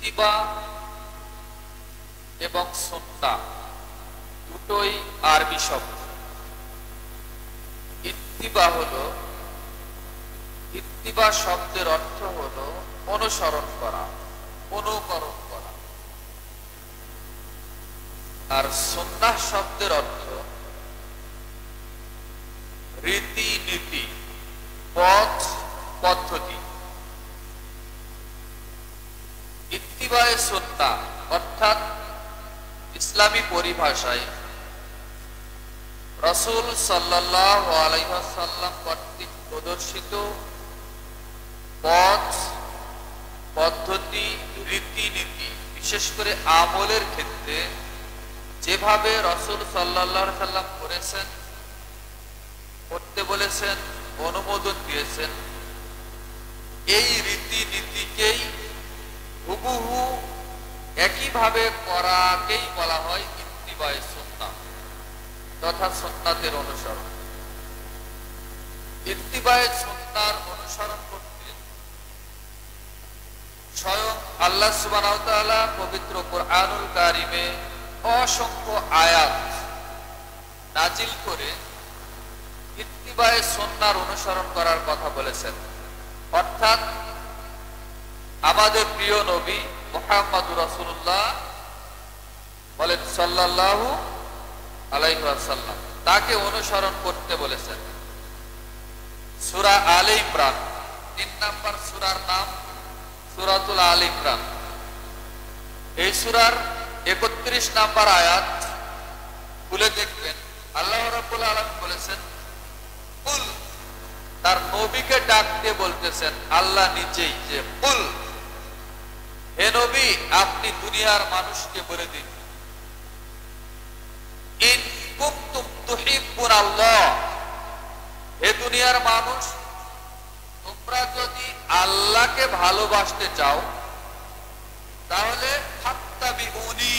ইত্তিবা এবং সুন্নাহ দুটোই আরবি শব্দ। ইত্তিবা শব্দের অর্থ হলো অনুসরণ করা, অনুকরণ করা। আর সুন্নাহ শব্দের অর্থ রীতি নীতি, পথ পদ্ধতি। ইত্তিবায়ে সুন্নাহ অর্থাৎ ইসলামী পরিভাষায় রাসূল সাল্লাল্লাহু আলাইহি ওয়াসাল্লাম কর্তৃক প্রদর্শিত পথ পদ্ধতি, রীতিনীতি, বিশেষ করে আমলের ক্ষেত্রে যেভাবে রাসূল সাল্লাল্লাহু আলাইহি ওয়াসাল্লাম করেছেন, করতে বলেছেন, অনুমোদন দিয়েছেন, এই রীতিনীতিকেই হুবহু একইভাবে করাকেই বলা হয় ইত্তিবায়ে সুন্নাহ তথা সুন্নাতের অনুসরণ। ইত্তিবায়ে সুন্নাহর অনুসরণ করতে স্বয়ং আল্লাহ সুবহানাহু ওয়া তাআলা পবিত্র কোরআনুল কারীমে অসংখ্য আয়াত নাজিল করে ইত্তিবায়ে সুন্নাহর অনুসরণ করার কথা বলেছেন। অর্থাৎ আমাদের প্রিয় নবী মুহাম্মদুর রাসূলুল্লাহ বলেন সাল্লাল্লাহু আলাইহি ওয়াসাল্লাম, তাকে অনুসরণ করতে বলেছেন। সূরা আলে ইমরান ৩ নম্বর সূরার নাম সূরাতুল আলে ইমরান। এই সূরার ৩১ নম্বর আয়াত খুলে দেখবেন, আল্লাহ রাব্বুল আলামিন বলেছেন, কুল, তার নবীকে ডাক দিয়ে বলতেছেন আল্লাহ নিজেই, যে কুল, হে নবী, আপনি দুনিয়ার মানুষকে বলে দিন, ইন কুনতুম তুহিব্বুনাল্লাহ, হে দুনিয়ার মানুষ, তোমরা যদি আল্লাহকে ভালোবাসতে চাও তাহলে ফাত্তাবিউনি,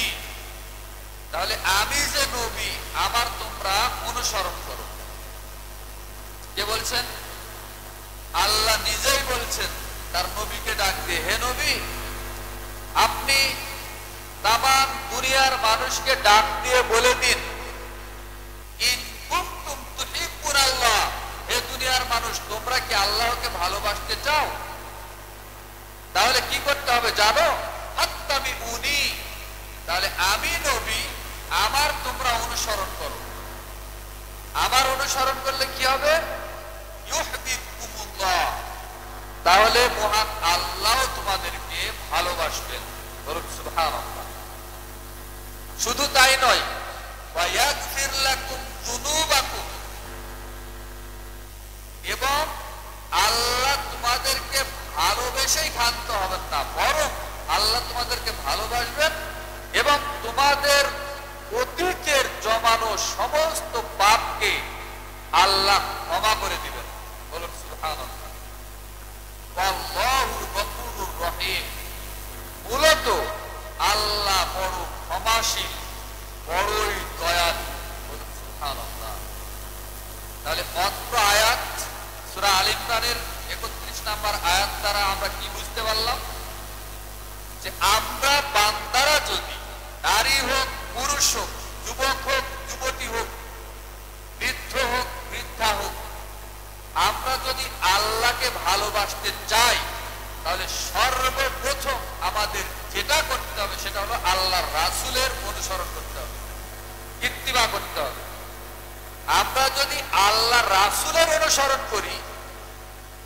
তাহলে আমি যে নবী আমার তোমরা অনুসরণ করো। কে বলছেন? আল্লাহ নিজেই বলছেন তার নবীকে ডাক দিয়ে, হে নবী, আপনি তামাম দুনিয়ার মানুষকে ডাক দিয়ে বলে দিন, ইন কুনতুম তুহিব্বুনাল্লাহ, হে দুনিয়ার মানুষ, তোমরা কি আল্লাহকে ভালোবাসতে চাও? তাহলে কি করতে হবে জানো? ফাত্তাবিউনি, তাহলে আমি নবী আমার তোমরা অনুসরণ করো। আমার অনুসরণ করলে কি হবে? ইউহিব্বুকুমুল্লাহ, তাহলে মহান আল্লাহ তোমাদেরকে ভালোবাসবেন। বলুন সুবহানাল্লাহ। শুধু তাই নয়, ওয়া ইয়াগফির লাকুম যুনুবাকুম, এবং আল্লাহ তোমাদেরকে ভালোবেসেই ক্ষান্ত হবেন না, বরং আল্লাহ তোমাদেরকে ভালোবাসবেন এবং তোমাদের অতীতের জমানো সমস্ত পাপকে আল্লাহ ক্ষমা করে দিবেন। বলুন সুবহানাল্লাহ। আল্লাহু গফুরুর রহিম, মূলত আল্লাহ বড় ক্ষমাশীল, বড়ই দয়ালু। বলুন সুবহানাল্লাহ। তাহলে অত্র আয়াত সূরা আলে ইমরানের ৩১ নম্বর আয়াত দ্বারা আমরা কি বুঝতে পারলাম? যে আমরা বান্দারা যদি নারী হোক, পুরুষ হোক, যুবক হোক, যুবতী হোক, বৃদ্ধ হোক, বৃদ্ধা হোক, আমরা যদি আল্লাহকে ভালোবাসতে চাই তাহলে সর্বপ্রথম আমাদের যেটা করতে হবে সেটা হলো আল্লাহর রাসূলের অনুসরণ করতে হবে, ইত্তিবা করতে হবে। আমরা যদি আল্লাহর রাসূলের অনুসরণ করি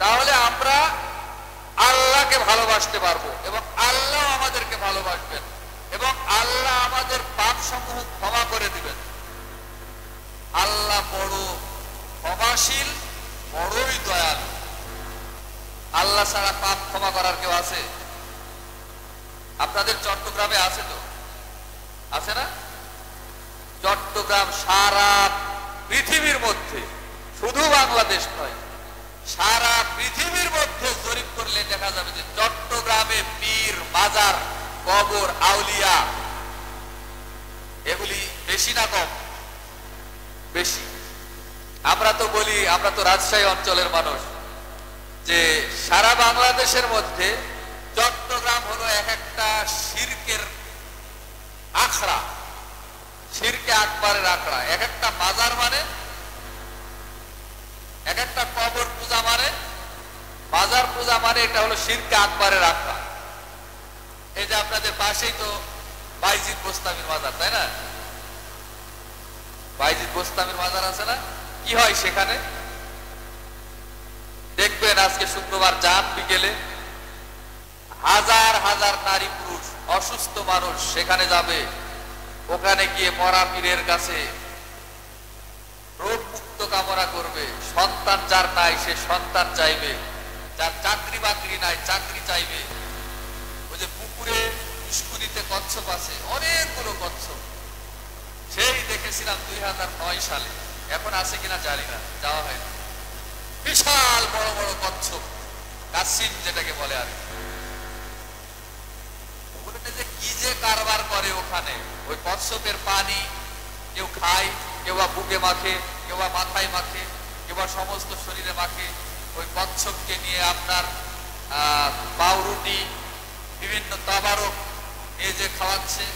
তাহলে আমরা আল্লাহকে ভালোবাসতে পারবো এবং আল্লাহ আমাদেরকে ভালোবাসবেন এবং আল্লাহ আমাদের পাপ সমূহ ক্ষমা করে দিবেন। আল্লাহ বড় ক্ষমাশীল, বড়ই দয়ালু। আল্লাহ ছাড়া পাপ ক্ষমা করার কেউ আছে? আপনাদের চট্টগ্রামে আছে তো? আছে না? চট্টগ্রাম সারা পৃথিবীর মধ্যে, শুধু বাংলাদেশ নয়, সারা পৃথিবীর মধ্যে জরিপ করলে দেখা যাবে যে চট্টগ্রামে পীর, মাজার, কবর, আউলিয়া এগুলি বেশি না কম? বেশি। আমরা তো বলি, আমরা তো রাজশাহী অঞ্চলের মানুষ, যে সারা বাংলাদেশের মধ্যে চট্টগ্রাম হলো এক একটা আকবরের আখড়া। এক একটা মাজার মানে, এক একটা কবর পূজা মানে, মাজার পূজা মানে এটা হলো শিরকে আকবরের আখড়া। এই যে আপনাদের পাশেই তো বাইজিদ বোস্তামির মাজার, তাই না? বাইজিদ বোস্তামির মাজার আছে না? কি হয় সেখানে? দেখবেন আজকে শুক্রবার যান বিকেলে, হাজার হাজার নারী পুরুষ অসুস্থ মানুষ সেখানে যাবে। ওখানে গিয়ে মরা পীরের কাছে রোগ মুক্ত কামনা করবে। সন্তান যার নাই সে সন্তান চাইবে, যার চাকরি বাকরি নাই চাকরি চাইবে। ওই যে পুকুরে পুষ্কুনিতে কচ্ছপ আছে, অনেকগুলো কচ্ছপ, সেই দেখেছিলাম 2009 সালে, এখন আছে কিনা জানি না, যাওয়া হয়নি। বিশাল বড় বড় কচ্ছপ, কাসিম যেটাকে বলে। আর যে কি যে কারবার করে ওখানে, ওই কচ্ছপের পানি কেউ খায়, কেউ বা বুকে মাখে, কেউ বা মাথায় মাখে, কেউ বা সমস্ত শরীরে মাখে। ওই কচ্ছপকে নিয়ে আপনার পাউরুটি, বিভিন্ন তাবারক নিয়ে যে খাওয়াচ্ছে,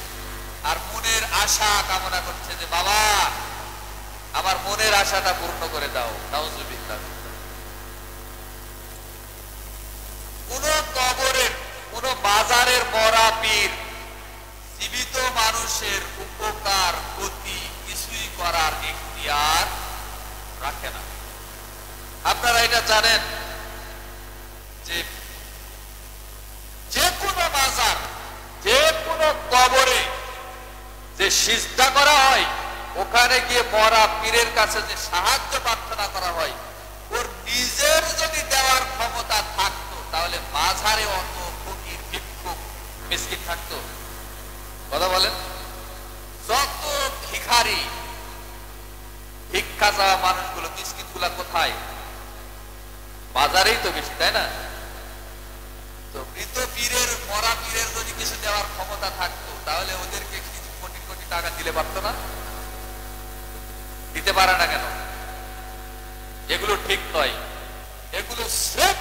আর মনের আশা কামনা করছে যে বাবা আমার মনের আশাটা পূর্ণ করে দাও। নাউজুবিল্লাহ। কোন কবরের, কোন বাজারের মরা পীর জীবিত মানুষের উপকার ক্ষতি কিছুই করার ইখতিয়ার রাখে না। আপনারা এটা জানেন যে যে কোনো মাজার, যে কোনো কবরে যে সিজদা করা হয়, ওখানে গিয়ে মরা পীরের কাছে যে সাহায্য প্রার্থনা করা হয়, ওর নিজের যদি দেওয়ার ক্ষমতা থাকতো তাহলে মাঝারে অত ফকির ভিক্ষুক মিসকিন থাকতো? কথা বলেন। যত ভিখারি, ভিক্ষা চাওয়া মানুষগুলো, মিসকিন গুলা কোথায়? বাজারেই তো বেশি, তাই না? তো মৃত পীরের, মরা পীরের যদি কিছু দেওয়ার ক্ষমতা থাকতো তাহলে ওদেরকে কিছু কোটি কোটি টাকা দিলে পারতো না? দিতে পারে না কেন? এগুলো ঠিক নয়। এগুলো স্রেফ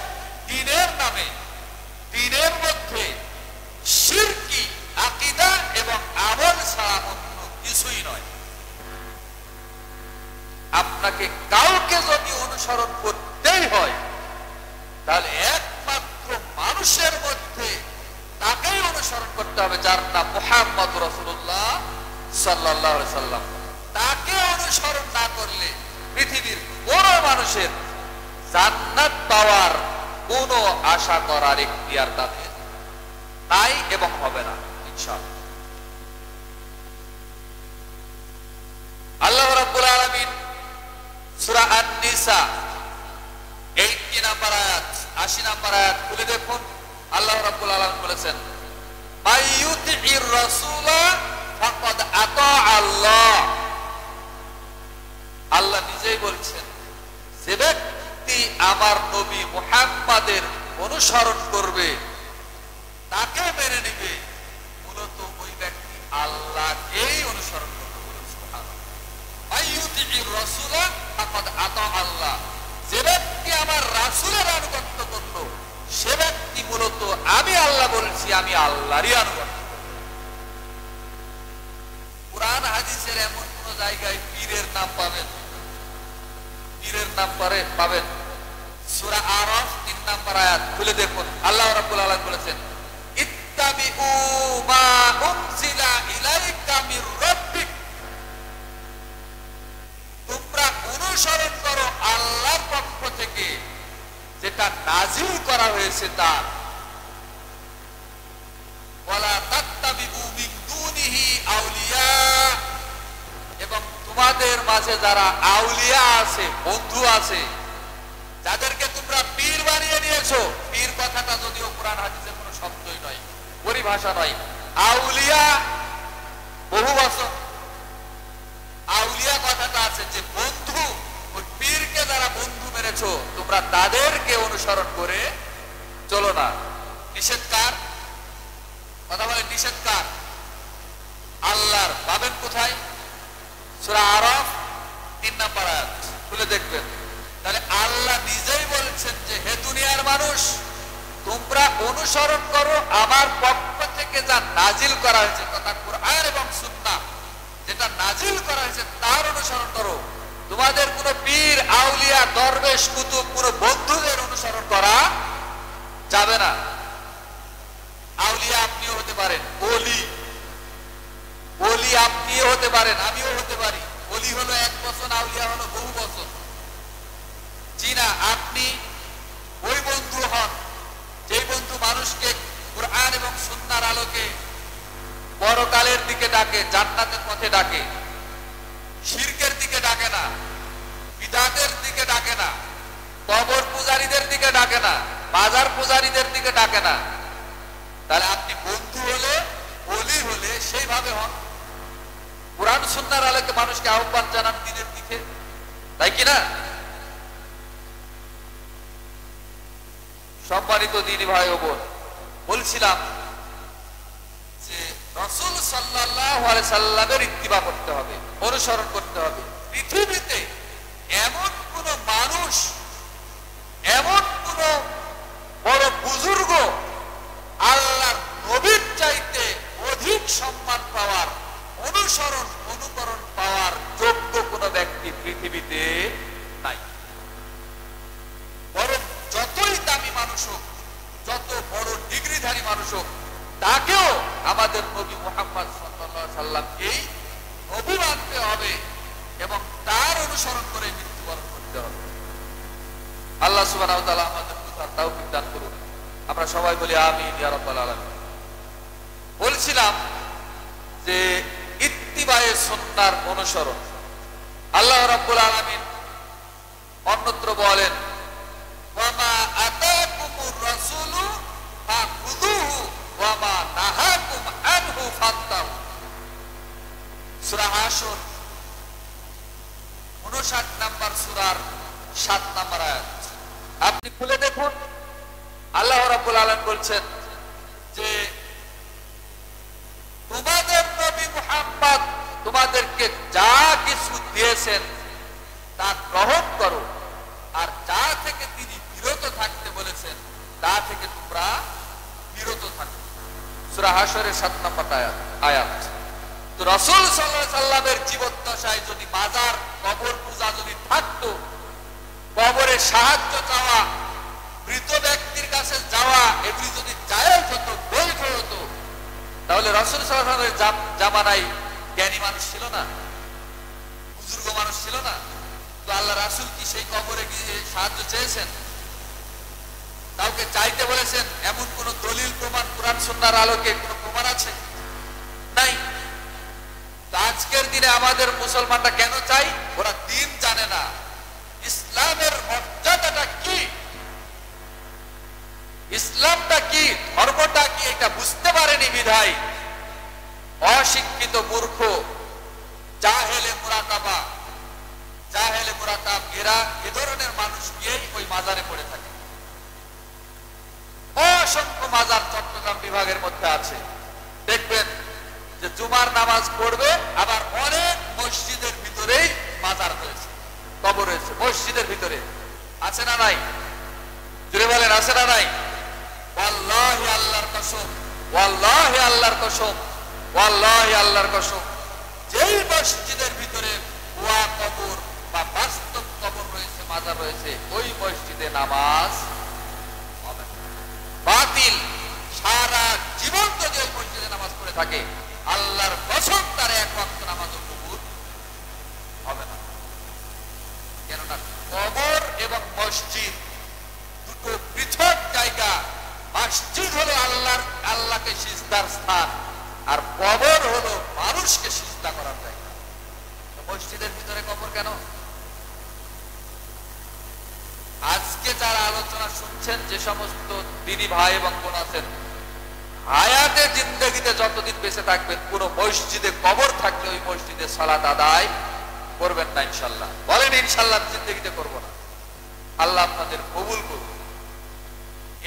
দ্বীনের নামে, দ্বীনের মধ্যে শিরকি আকীদা এবং আমল ছাড়া অন্য কিছুই নয়। আপনাকে কাউকে যদি অনুসরণ করতেই হয় তাহলে একমাত্র মানুষের মধ্যে তাকেই অনুসরণ করতে হবে যার নাম মুহাম্মদ রাসূলুল্লাহ সাল্লাল্লাহু আলাইহি সাল্লাম। তাকে অনুসরণ না করলে পৃথিবীর কোন মানুষের জান্নাত পাওয়ার কোন আশা করার ইখতিয়ার তাদের নাই এবং হবে না ইনশাআল্লাহ। আল্লাহ রাব্বুল আলামিন সূরা আন-নিসা 80 নম্বর আয়াত, 80 নম্বর আয়াত খুলে দেখুন। আল্লাহ রাব্বুল আলামিন বলেছেন, মাইয়ুতির রাসূলা ফাকাদ আতা আল্লাহ। আল্লাহ নিজেই বলছেন, যে ব্যক্তি আমার নবী মুহাম্মাদের অনুসরণ করবে, তাকে মেনে নিবে, মূলত ওই ব্যক্তি আল্লাহকেই অনুসরণ করবে। মাইয়ুতির রাসূলা ফাকাদ আতা আল্লাহ। যে ব্যক্তি আমার রাসূলের আনুগত্য করলো, সে ব্যক্তি মূলত আমি আল্লাহ বলছি, আমি আল্লাহরই আনুগত্য। কুরআন হাদিসের এমন কোন জায়গায় পীরের নাম পাবেন, পীরের নাম পাবেন? সূরা আরাফ 3 নম্বর আয়াত খুলে দেখুন। আল্লাহ রাব্বুল আলামিন বলেছেন, ইত্তাবিউ মা উনজিলা ইলাইকা মির রাব্বিক। তোমরা অনুসরণ করো আল্লাহর পক্ষ থেকে যেটা নাজিল করা হয়েছে তার। ওয়ালা তাত্তাবিউ মিন দুনিহি আউলিয়া। এবং তোমাদের মাঝে যারা আউলিয়া আছে, বন্ধু আছে, যাদেরকে তোমরা পীর বানিয়ে নিয়েছো, পীর কথাটা যদিও কোরআন হাদিসের কোনো শব্দই নয়, পরিভাষা নয়, আউলিয়া বহু বচন। আউলিয়া কথাটা আছে যে বন্ধু, ওই পীরকে যারা বন্ধু মেনেছো তোমরা তাদেরকে অনুসরণ করে চলো না। নিষেধ কার? কথা বলে নিষেধ কার? আল্লাহর। পাবেন কোথায়? সূরা আরাফ 3 নম্বর আয়াত খুলে দেখবেন। তাহলে আল্লাহ নিজেই বলছেন যে হে দুনিয়ার মানুষ, তোমরা অনুসরণ করো আমার পক্ষ থেকে যা নাজিল করা হয়েছে, তথা কুরআন এবং সুন্নাহ যেটা নাজিল নাজিল করা হয়েছে তার অনুসরণ করো। তোমাদের কোনো পীর, আউলিয়া, দরবেশ, কুতুব, কোনো বন্ধুদের অনুসরণ করা যাবে না। আউলিয়া আপনিও হতে পারেন, ওলি ওলি আপনিও হতে পারেন, আমিও হতে পারি। ওলি হলো 1 বছর, আউলিয়া হলো বহু বছর। জি না, আপনি ওই বন্ধু হন যেই বন্ধু মানুষকে কুরআন এবং সুন্নাহর আলোকে পরকালের দিকে ডাকে, জান্নাতের পথে ডাকে, শিরকের দিকে ডাকে না, বিদআতের দিকে ডাকে না, কবর পূজারীদের দিকে ডাকে না, বাজার পূজারীদের দিকে ডাকে না। তাহলে আপনি বন্ধু হলে, ওলি হলে সেইভাবে হন, কুরআন সুন্নাহর আলোকে মানুষকে আহ্বান জানান দিনের দিকে, তাই কি না? সম্মানিত দিনী ভাই ও বোন, বলছিলাম যে রাসূল সাল্লাল্লাহু আলাইহি সাল্লামের ইত্তিবা করতে হবে, অনুসরণ করতে হবে। পৃথিবীতে এমন কোন মানুষ, এমন কোন বড় বুজুর্গ, আল্লাহর নবীর চাইতে অধিক সম্মান পাওয়ার, অনুসরণ অনুকরণ পাওয়ার যোগ্য কোন ব্যক্তি পৃথিবীতে নাই। বরং যতই দামি মানুষ হোক, যত বড় ডিগ্রিধারী মানুষ হোক, তাকেও আমাদের নবী মুহাম্মদ সাল্লাল্লাহু আলাইহি সাল্লামকেই নবী মানতে হবে এবং তার অনুসরণ করে মৃত্যুবরণ করতে হবে। আল্লাহ সুবহানাহু ওয়া তাআলা আমাদের বুঝার তৌফিক দান করুন। আমরা সবাই বলি আমিন ইয়া রাব্বাল আলামিন। বলছিলাম যে ইত্তিবায়ে সুন্নাহর অনুসরণ। আল্লাহ রাব্বুল আলামিন অন্যত্র বলেন, ওয়ামা আতাকুমুর রাসূলু ফাখুযুহু ওয়ামা নাহাকুম আনহু ফান্তাহু। সূরা হাশর 59 নম্বর সূরার 7 নম্বর আয়াত। আপনি খুলে দেখুন, আল্লাহ রাব্বুল আলামিন বলছেন যে তোমাদের নবী মুহাম্মদ তোমাদেরকে যা কিছু দিয়েছেন তা গ্রহণ করো, আর যা থেকে তিনি বিরত থাকতে বলেছেন তা থেকে তোমরা বিরত থাকো। সূরা হাশরের 7 নম্বর আয়াত। তো রাসূল সাল্লাল্লাহু আলাইহি সাল্লামের জীবদ্দশায় যদি মাজার, কবর পূজা যদি থাকতো, কবরে সাহায্য চাওয়া, মৃত ব্যক্তির কাছে যাওয়া, এগুলি যদি জায়েজ হতো, বৈধ হতো, তাহলে রাসূল সাল্লাল্লাহু আলাইহি ওয়াসাল্লামের জামানায় জ্ঞানী মানুষ ছিল না, বুজুর্গ মানুষ ছিল না? তো আল্লাহ রাসূল কি সেই কবরে গিয়ে সাহায্য চেয়েছেন? কাউকে চাইতে বলেছেন? এমন কোন দলিল প্রমাণ কুরআন সুন্নাহর আলোকে কোন প্রমাণ আছে? নাই। আজকের দিনে আমাদের মুসলমানরা কেন চাই? ওরা দ্বীন জানে না, ইসলামের মর্যাদাটা কি, ইসলামটা কি, ধর্মটা কি, এটা বুঝতে পারেনি বিধায় অশিক্ষিত মূর্খ জাহেলে মুরাকাবা, জাহেলে মুরাকাব, এরা এ ধরনের মানুষ গিয়েই ওই মাজারে পড়ে থাকে। অসংখ্য মাজার চট্টগ্রাম বিভাগের মধ্যে আছে, দেখবেন যে জুমার নামাজ পড়বে, আবার অনেক মসজিদের ভিতরেই মাজার রয়েছে, কবর রয়েছে মসজিদের ভিতরে। আছে না নাই? জুড়ে বলেন, আছে না নাই? ওয়াল্লাহি আল্লাহর কসম, ওয়াল্লাহি আল্লাহর কসম, ওয়াল্লাহি আল্লাহর কসম, যেই মসজিদের ভিতরে ভুয়া কবর বা বাস্তব কবর রয়েছে, মাজার রয়েছে, ওই মসজিদে নামাজ হবে না, বাতিল। সারা জীবন যদি ওই মসজিদে নামাজ পড়ে থাকে, আল্লাহর কসম তার এক ওয়াক্ত নামাজও কবুল হবে না। কেননা কবর এবং মসজিদ দুটো পৃথক জায়গা। মসজিদ হলো আল্লাহকে সিজদার স্থান, আর কবর হলো মানুষকে সিজদা করার জায়গা। মসজিদের ভিতরে কবর কেন? আজকে যারা আলোচনা শুনছেন, যে সমস্ত দিনী ভাই এবং বোন আছেন, হায়াতে জিন্দেগিতে যতদিন বেঁচে থাকবেন, কোন মসজিদে কবর থাকলে ওই মসজিদে সালাত আদায় করবেন না ইনশাল্লাহ। বলেন ইনশাল্লাহ জিন্দেগিতে করব না। আল্লাহ আপনাদের কবুল করুন।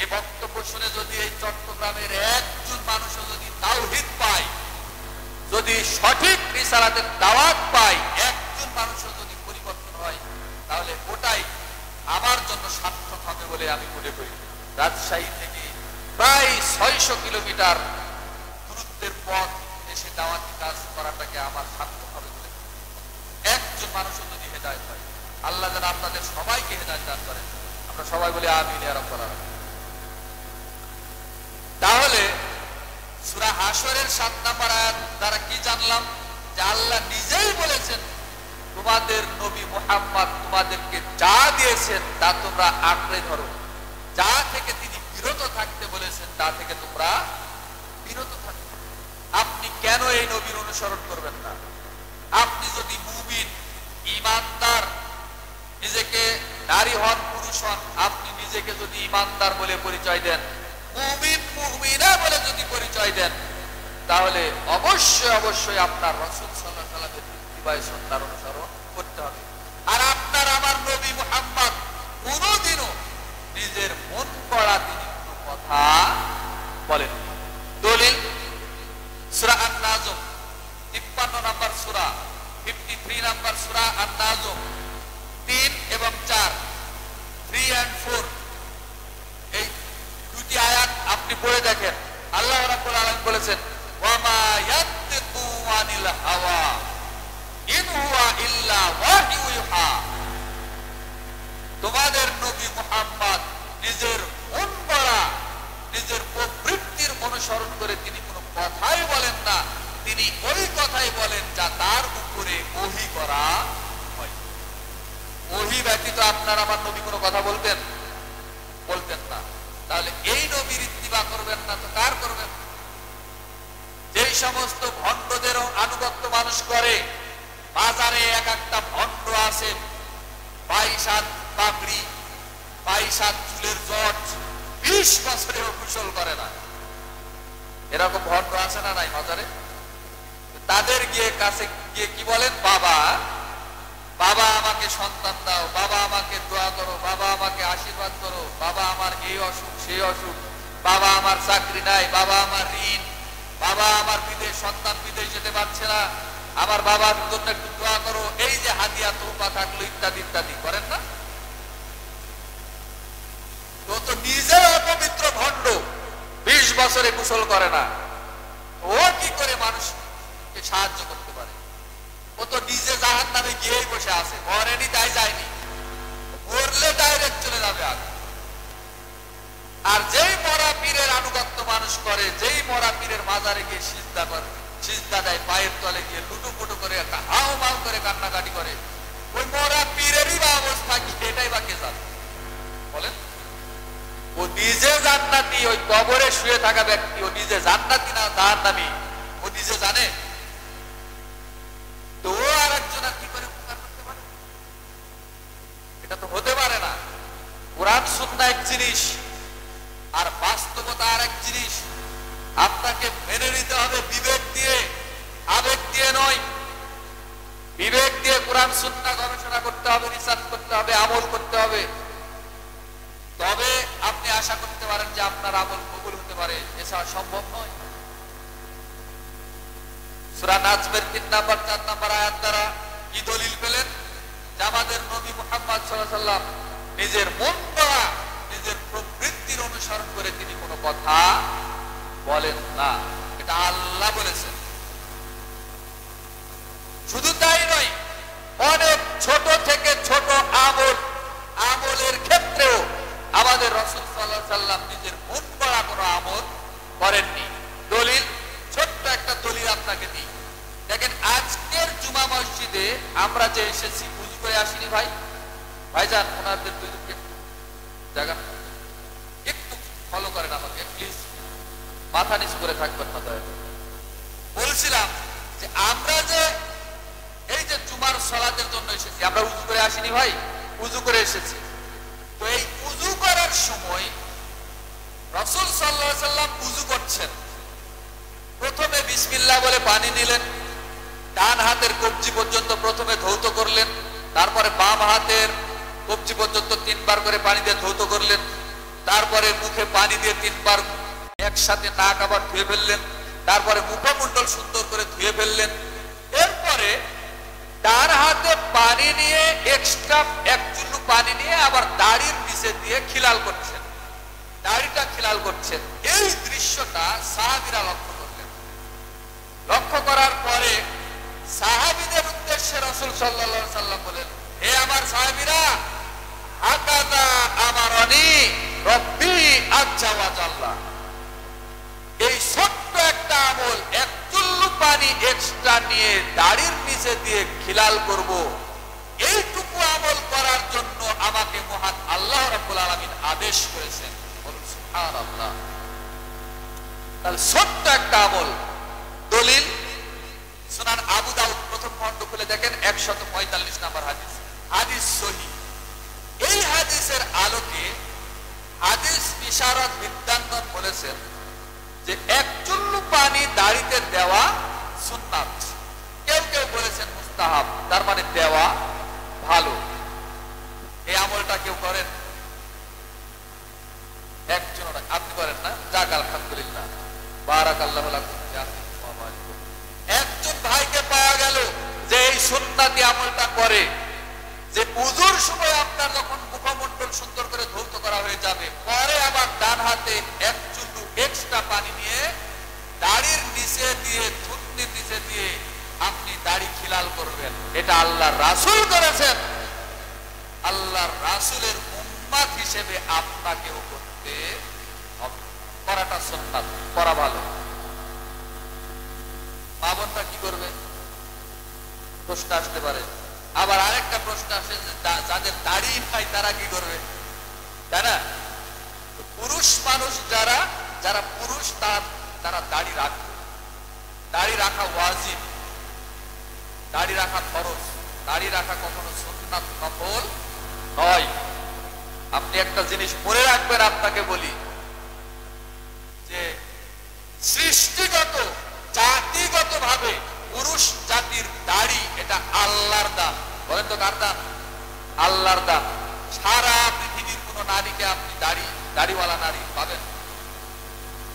এই বক্তব্য শুনে যদি এই চট্টগ্রামের একজন মানুষও যদি তাওহীদ পায়, যদি সঠিক রিসালাতের দাওয়াত পায়, একজন মানুষও যদি পরিবর্তন হয়, তাহলে ওটাই আমার জন্য সার্থক হবে বলে আমি মনে করি। রাজশাহী থেকে প্রায় 600 কিলোমিটার দূরত্বের পথ এসে দাওয়াতি কাজ করাটাকে আমার সার্থক হবে বলে একজন মানুষও যদি হেদায়েত হয়, আল্লাহ যেন আপনাদের সবাইকে হেদায়েত দান করেন। আমরা সবাই বলি আমিন ইয়া রাব্বাল আলামিন। তাহলে সূরা হাশরের 7 নম্বর আয়াত দ্বারা কি জানলাম? যে আল্লাহ নিজেই বলেছেন তোমাদের নবী মুহাম্মদ তোমাদেরকে যা দিয়েছেন তা তোমরা আঁকড়ে ধরো, যা থেকে তিনি বিরত থাকতে বলেছেন তা থেকে তোমরা বিরত থাকো। আপনি কেন এই নবীর অনুসরণ করবেন না? আপনি যদি মুমিন ঈমানদার, নিজেকে নারী হন পুরুষ হন, আপনি নিজেকে যদি ঈমানদার বলে পরিচয় দেন, মুমিন মুমিনা বলে যদি পরিচয় দেন, তাহলে অবশ্যই অবশ্যই আপনার রাসূল সাল্লাল্লাহু আলাইহি ওয়াসাল্লামের ইত্তিবা সুন্নাহর অনুসরণ করতে হবে। আর আপনার আমার নবী মুহাম্মদ কোনদিনও নিজের মন গড়া তিনি কোনো কথা বলেন। দলিল সূরা আন-নাজম 53 নম্বর সূরা, 53 নম্বর সূরা আন-নাজম 3 এবং 4, 3 and 4 এই দুটি আয়াত আপনি পড়ে দেখেন। আল্লাহ রাব্বুল আলামিন বলেছেন ওয়া মা ইয়ানতিকু আনিল হাওয়া ইন হুয়া ইল্লা ওয়াহয়ু ইউহা। তোমাদের নবী মুহাম্মদ নিজের মন গড়া, নিজের প্রবৃত্তির অনুসরণ করে তিনি কোনো কথাই বলেন না, তিনি ওই কথাই বলেন যা তার উপরে ওহী করা হয়। ওহী ব্যতীত আপনার আমার নবী কোনো কথা বলতেন না। তাহলে এই নবীর ইত্তিবা করবেন না তো কার করবেন? যেই সমস্ত ভণ্ডদের আনুগত্য মানুষ করে, বাজারে এক একটা ভণ্ড আছে, 22 হাত পাগড়ি, 22 হাত চুলের জট, 20 বছরেও গোসল করে না, এরকম ভণ্ড আছে না নাই বাজারে? তাদের কাছে গিয়ে কি বলেন? বাবা বাবা আমাকে সন্তান দাও, বাবা আমাকে দোয়া করো, বাবা আমাকে আশীর্বাদ করো, বাবা আমার এই অসুখ সেই অসুখ, বাবা আমার চাকরি নাই, বাবা আমার ঋণ, বাবা আমার বিদেশ, সন্তান বিদেশ যেতে পারছে না, আমার বাবার জন্য একটু দোয়া করো, এই যে হাদিয়া তোফা থাকলো ইত্যাদি ইত্যাদি করেন না? তো নিজে অপবিত্র ভণ্ড, 20 বছরে গোসল করে না, ও কি করে মানুষকে সাহায্য করতে পারে? ও তো নিজে জাহান্নামে গিয়েই বসে আছে, মরেনি তাই যায়নি, মরলে ডাইরেক্ট চলে যাবে আগে। আর যেই মরা পীরের আনুগত্য মানুষ করে, যেই মরা পীরের মাজারে গিয়ে সিজদা করে, সিজদা দেয়, পায়ের তলে গিয়ে লুটুপুটু করে হাউ মাউ করে কান্নাকাটি করে, ওই মরা পীরেরই বা অবস্থা কি, এটাই বা কে জানে বলেন? ও নিজে জান্নাতি, ওই কবরে শুয়ে থাকা ব্যক্তি ও নিজে জান্নাতি না জাহান্নামী ও নিজে জানে? তো ও আর একজন কি করে উপকার করতে পারে? এটা তো হতে পারে না। কোরআন সুন্নাহ এক জিনিস আর বাস্তবতা আর এক জিনিস। আপনাকে মেনে নিতে হবে বিবেক দিয়ে, আবেগ দিয়ে নয়। বিবেক দিয়ে কোরআন সুন্নাহ গবেষণা করতে হবে, রিসার্চ করতে হবে, আমল করতে হবে, তবে আপনি আশা করতে পারেন যে আপনার আমল কবুল হতে পারে, এছাড়া সম্ভব নয়। সূরা নাজমের 3 নম্বর 4 নম্বর আয়াত দ্বারা কি দলিল পেলেন? যে আমাদের নবী মুহাম্মদ সাল্লাল্লাহু আলাইহি ওয়াসাল্লাম নিজের মন গড়া, নিজের প্রবৃত্তির অনুসরণ করে তিনি কোনো কথা বলেন না, এটা আল্লাহ বলেছেন। শুধু তাই নয়, অনেক ছোট থেকে ছোট আমলের ক্ষেত্রেও আমাদের রাসূল সাল্লাল্লাহু আলাইহি ওয়াসাল্লাম নিজের মন গড়া কোনো আমল করেননি। দলিল, ছোট্ট একটা দলিল আপনাকে দিই। দেখেন, আজকের জুমা মসজিদে আমরা যে এসেছি, উযু করে আসিনি ভাই? ভাইজান ওনাদের দুইজনকে জায়গা একটু ফলো করেন আমাকে প্লিজ, মাথা নিচু করে থাকবেন না দয়া করে। বলছিলাম যে আমরা যে এই যে জুমার সালাতের জন্য এসেছি, আমরা উযু করে আসিনি ভাই? উযু করে এসেছি। তো এই উযু করার সময় রাসূল সাল্লাল্লাহু আলাইহি ওয়াসাল্লাম উযু করছেন, প্রথমে বিসমিল্লাহ বলে পানি নিলেন, ডান হাতের কবজি পর্যন্ত প্রথমে ধৌত করলেন, তারপরে বাম হাতের কবজি পর্যন্ত 3 বার করে পানি দিয়ে ধৌত করলেন, তারপরে মুখে পানি দিয়ে 3 বার একসাথে নাক আবার ধুয়ে ফেললেন, তারপরে মুখমণ্ডল সুন্দর করে ধুয়ে ফেললেন। এরপরে ডান হাতে পানি নিয়ে এক্সট্রা 1 চুল্লু পানি নিয়ে আবার দাড়ির নিচে দিয়ে খিলাল করছেন, দাড়িটা খিলাল করছেন। এই দৃশ্যটা সাহাবীরা লক্ষ্য করলেন। লক্ষ্য করার পরে সাহাবীদের উদ্দেশ্যে রাসূল সাল্লাল্লাহু আলাইহি সাল্লাম বলেন, হে আমার সাহাবীরা, হাকাদা আমারনি রব্বি আজ্জা ওয়া জাল্লা, এই ছোট্ট একটা আমল, এক চুল্লু পানি এক্সট্রা নিয়ে দাড়ির নিচে দিয়ে খিলাল করব, এইটুকু আমল করার জন্য আমাকে মহান আল্লাহ রাব্বুল আলামিন আদেশ করেছেন। বলুন সুবহানাল্লাহ। তাহলে ছোট্ট একটা আমল। দলিল সুনান আবু দাউদ প্রথম খণ্ড খুলে দেখেন 145 নম্বর হাদিস, হাদিস সহিহ। এই হাদিসের আলোকে হাদিস বিশারদ বিদ্যাঙ্গন বলেছেন যে এক চুল্লু পানি দাড়িতে দেওয়া সুন্নাত, কেউ কেউ বলেছেন মুস্তাহাব, তার মানে দেওয়া ভালো। এই আমলটা কেউ করেন? একজন, আপনি করেন না? যাক আলহামদুলিল্লাহ, বারাকাল্লাহু লাকুম। একজন ভাইকে পাওয়া গেল যে এই সুন্নাতি আমলটা করে, যে উযুর সময় আপনার যখন মুখমণ্ডল সুন্দর করে ধৌত করা হয়ে যাবে, পরে আবার ডান হাতে এক চুল্লু এক্সট্রা পানি নিয়ে দাড়ির নিচে দিয়ে, থুতনির নিচে দিয়ে আপনি দাড়ি খিলাল করবেন। এটা আল্লাহর রাসূল করেছেন। আল্লাহর রাসূলের উম্মত হিসেবে আপনাকেও করতে হবে। করাটা সুন্নাত, করা ভালো। মা বোনরা কি করবে? প্রশ্ন আসতে পারে। আবার আরেকটা প্রশ্ন আসে যে যাদের দাড়ি নাই তারা কি করবে, তাই না? পুরুষ মানুষ যারা যারা পুরুষ তারা দাড়ি রাখবে। দাড়ি রাখা ওয়াজিব, দাড়ি রাখা ফরজ, দাড়ি রাখা কখনো সুন্নাত নফল নয়। আপনি একটা জিনিস মনে রাখবেন, আপনাকে বলি যে সৃষ্টিগত জাতিগত ভাবে পুরুষ জাতির দাড়ি এটা আল্লাহর দান। বলেন তো কার দান? আল্লাহর দান। সারা পৃথিবীর কোন নারীকে আপনি দাড়িওয়ালা নারী পাবেন?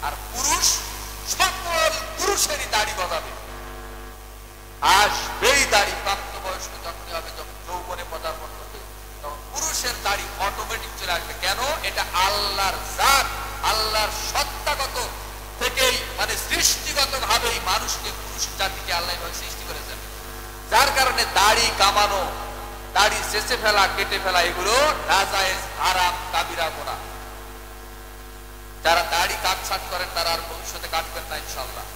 আর পুরুষ, সকল পুরুষেরই দাড়ি গজাবে, আসবেই দাড়ি। প্রাপ্তবয়স্ক যখনই হবে, যখন যৌবনে পদার্পণ করবে, তখন পুরুষের দাড়ি অটোমেটিক চলে আসবে। কেন? এটা আল্লাহর জাত, আল্লাহর সত্তাগত থেকেই, মানে সৃষ্টিগত ভাবেই মানুষকে, পুরুষ জাতিকে আল্লাহ সৃষ্টি করেছেন। যার কারণে দাড়ি কামানো, দাড়ি চেঁচে ফেলা, কেটে ফেলা, এগুলো নাজায়েজ, হারাম, কাবিরা গুনাহ। যারা দাড়ি কাটছাট করেন তারা আর ভবিষ্যতে কাটবেন না ইনশাআল্লাহ।